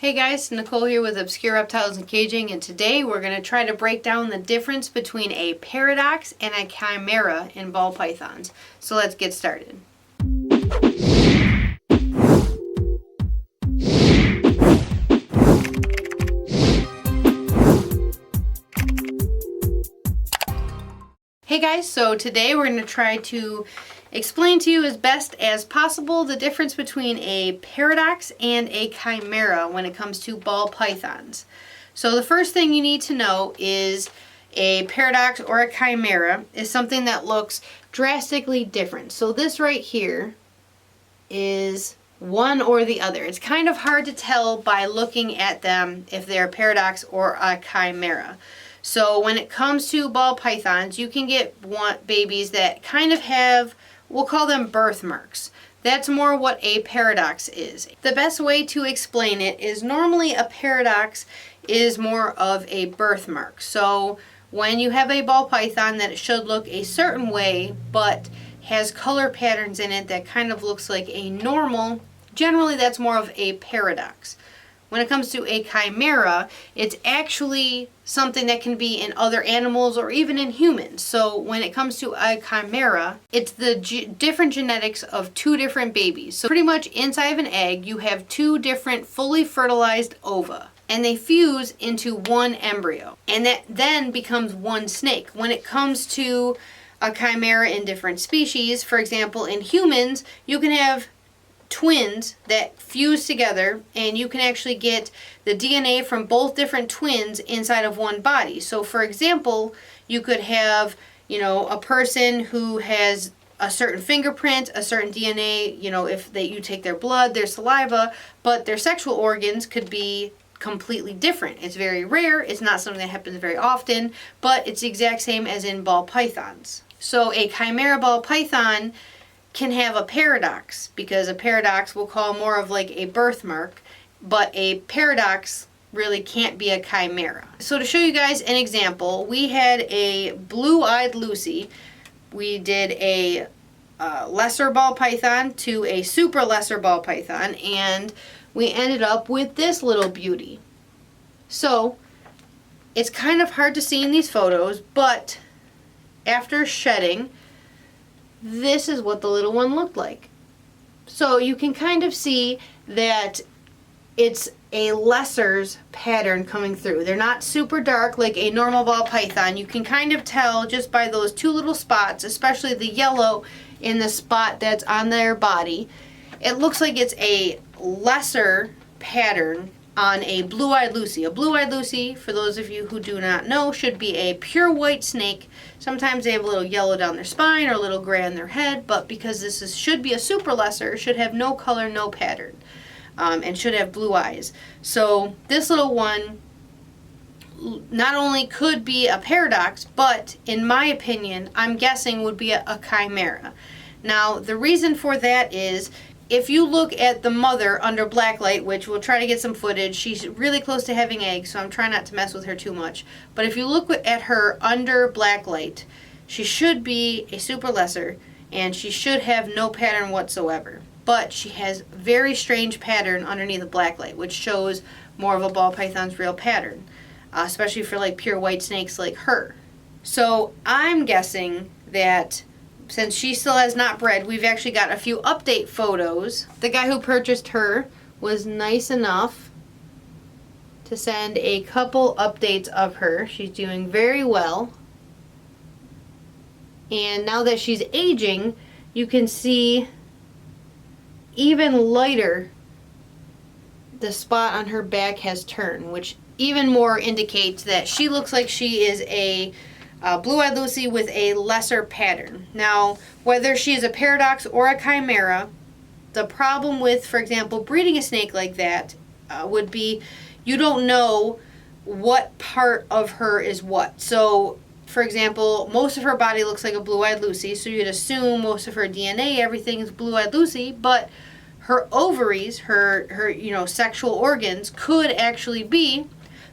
Hey guys, Nicole here with Obscure Reptiles and Caging, and today we're going to try to break down the difference between a paradox and a chimera in ball pythons. So let's get started. Hey guys, so today we're going to try to explain to you as best as possible the difference between a paradox and a chimera when it comes to ball pythons. So the first thing you need to know is a paradox or a chimera is something that looks drastically different. So this right here is one or the other. It's kind of hard to tell by looking at them if they're a paradox or a chimera. So when it comes to ball pythons, you can get babies that kind of have, we'll call them birthmarks. That's more what a paradox is. The best way to explain it is normally a paradox is more of a birthmark. So when you have a ball python that it should look a certain way but has color patterns in it that kind of looks like a normal, generally that's more of a paradox. When it comes to a chimera, it's actually something that can be in other animals or even in humans. So when it comes to a chimera, it's the different genetics of two different babies. So pretty much inside of an egg, you have two different fully fertilized ova, and they fuse into one embryo, and that then becomes one snake. When it comes to a chimera in different species, for example, in humans, you can have twins that fuse together, and you can actually get the DNA from both different twins inside of one body. So for example, you could have, a person who has a certain fingerprint, a certain DNA, if you take their blood, their saliva, but their sexual organs could be completely different. It's very rare. It's not something that happens very often, but it's the exact same as in ball pythons. So a chimera ball python can have a paradox, because a paradox we'll call more of like a birthmark, but a paradox really can't be a chimera. So to show you guys an example, we had a blue-eyed Lucy. We did a lesser ball python to a super lesser ball python, and we ended up with this little beauty. So it's kind of hard to see in these photos, but after shedding, this is what the little one looked like. So you can kind of see that it's a lesser's pattern coming through. They're not super dark like a normal ball python. You can kind of tell just by those two little spots, especially the yellow in the spot that's on their body. It looks like it's a lesser pattern on a blue-eyed Lucy. A blue-eyed Lucy, for those of you who do not know, should be a pure white snake. Sometimes they have a little yellow down their spine or a little gray on their head, but because should be a super lesser, should have no color, no pattern, and should have blue eyes. So this little one not only could be a paradox, but in my opinion, I'm guessing would be a chimera. Now, the reason for that is, if you look at the mother under black light, which we'll try to get some footage, she's really close to having eggs, so I'm trying not to mess with her too much. But if you look at her under black light, she should be a super lesser, and she should have no pattern whatsoever. But she has very strange pattern underneath the black light, which shows more of a ball python's real pattern, especially for like pure white snakes like her. So I'm guessing that since she still has not bred, we've actually got a few update photos. The guy who purchased her was nice enough to send a couple updates of her. She's doing very well. And now that she's aging, you can see even lighter the spot on her back has turned, which even more indicates that she looks like she is a blue-eyed Lucy with a lesser pattern. Now, whether she is a paradox or a chimera, the problem with, for example, breeding a snake like that would be you don't know what part of her is what. So, for example, most of her body looks like a blue-eyed Lucy, so you'd assume most of her DNA, everything is blue-eyed Lucy, but her ovaries, her sexual organs could actually be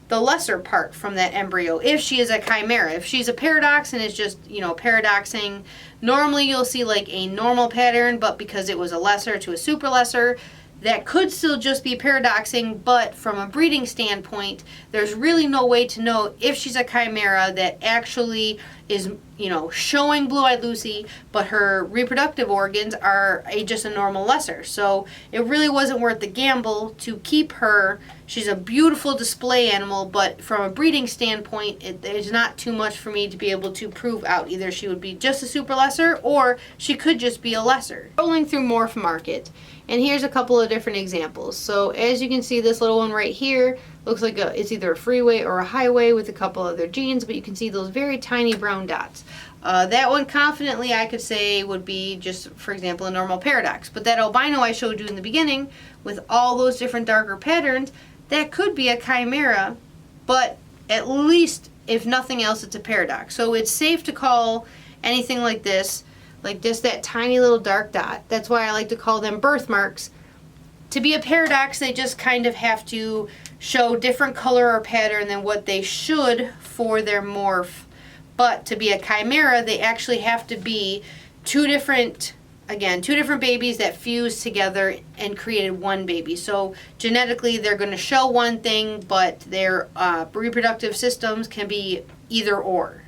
the lesser part from that embryo if she is a chimera. If she's a paradox and is just, paradoxing, normally you'll see like a normal pattern, but because it was a lesser to a super lesser, that could still just be paradoxing, but from a breeding standpoint, there's really no way to know if she's a chimera that actually is, showing blue-eyed Lucy, but her reproductive organs are just a normal lesser. So it really wasn't worth the gamble to keep her. She's a beautiful display animal, but from a breeding standpoint, there's not too much for me to be able to prove out. Either she would be just a super lesser, or she could just be a lesser. Rolling through MorphMarket, and here's a couple of different examples. So as you can see, this little one right here looks like it's either a freeway or a highway with a couple other genes, but you can see those very tiny brown dots. That one confidently I could say would be just, for example, a normal paradox. But that albino I showed you in the beginning with all those different darker patterns, that could be a chimera, but at least, if nothing else, it's a paradox. So it's safe to call anything like this, that tiny little dark dot. That's why I like to call them birthmarks. To be a paradox, they just kind of have to show different color or pattern than what they should for their morph. But to be a chimera, they actually have to be two different babies that fused together and created one baby. So genetically, they're going to show one thing, but their reproductive systems can be either or.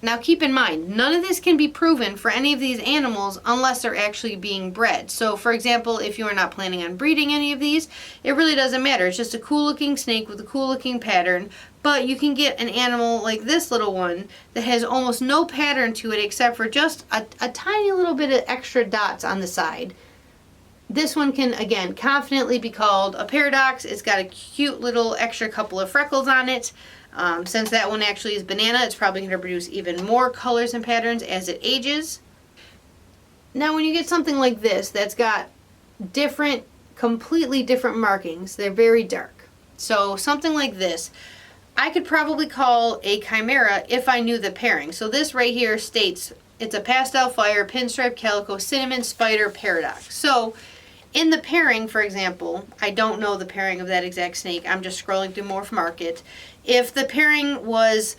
Now keep in mind, none of this can be proven for any of these animals unless they're actually being bred. So for example, if you are not planning on breeding any of these, it really doesn't matter. It's just a cool looking snake with a cool looking pattern, but you can get an animal like this little one that has almost no pattern to it except for just a tiny little bit of extra dots on the side. This one can, again, confidently be called a paradox. It's got a cute little extra couple of freckles on it. Since that one actually is banana, it's probably going to produce even more colors and patterns as it ages. Now when you get something like this that's got completely different markings, they're very dark. So something like this, I could probably call a chimera if I knew the pairing. So this right here states it's a pastel fire, pinstripe, calico, cinnamon, spider, paradox. So in the pairing, for example, I don't know the pairing of that exact snake. I'm just scrolling through MorphMarket. If the pairing was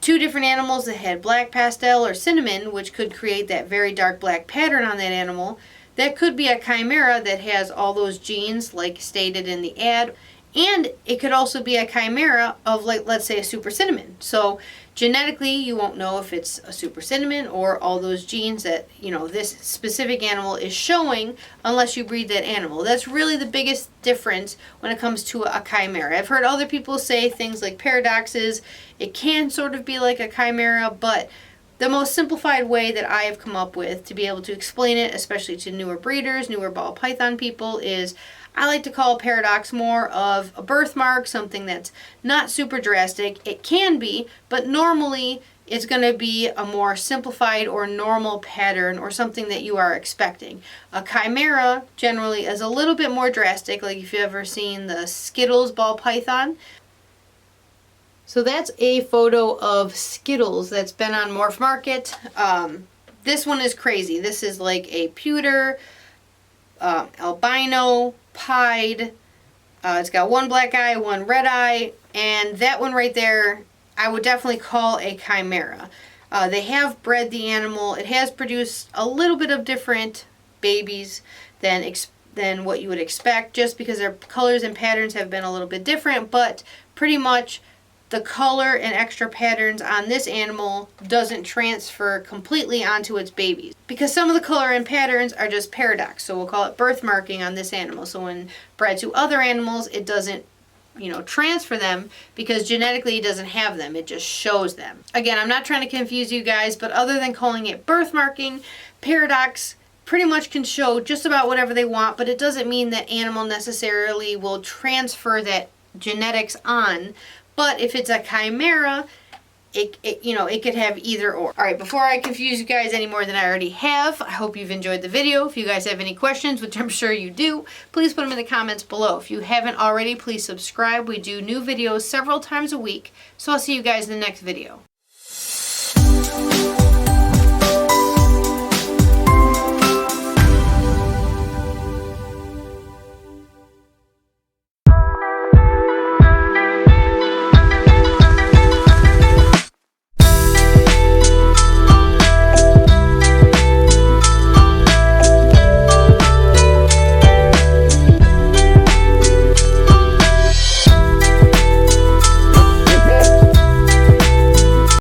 two different animals that had black pastel or cinnamon, which could create that very dark black pattern on that animal, that could be a chimera that has all those genes like stated in the ad. And it could also be a chimera of, like, let's say a super cinnamon. So genetically, you won't know if it's a super cinnamon or all those genes that, this specific animal is showing unless you breed that animal. That's really the biggest difference when it comes to a chimera. I've heard other people say things like paradoxes. It can sort of be like a chimera, but the most simplified way that I have come up with to be able to explain it, especially to newer breeders, newer ball python people, is I like to call a paradox more of a birthmark, something that's not super drastic. It can be, but normally it's going to be a more simplified or normal pattern or something that you are expecting. A chimera generally is a little bit more drastic, like if you've ever seen the Skittles ball python. So that's a photo of Skittles that's been on MorphMarket. This one is crazy. This is like a pewter, albino, pied. It's got one black eye, one red eye, and that one right there I would definitely call a chimera. They have bred the animal. It has produced a little bit of different babies than what you would expect, just because their colors and patterns have been a little bit different, but pretty much the color and extra patterns on this animal doesn't transfer completely onto its babies, because some of the color and patterns are just paradox. So we'll call it birthmarking on this animal. So when bred to other animals, it doesn't, transfer them because genetically it doesn't have them. It just shows them. Again, I'm not trying to confuse you guys, but other than calling it birthmarking, paradox pretty much can show just about whatever they want, but it doesn't mean that animal necessarily will transfer that genetics on. But if it's a chimera, it could have either or. All right, before I confuse you guys any more than I already have, I hope you've enjoyed the video. If you guys have any questions, which I'm sure you do, please put them in the comments below. If you haven't already, please subscribe. We do new videos several times a week. So I'll see you guys in the next video.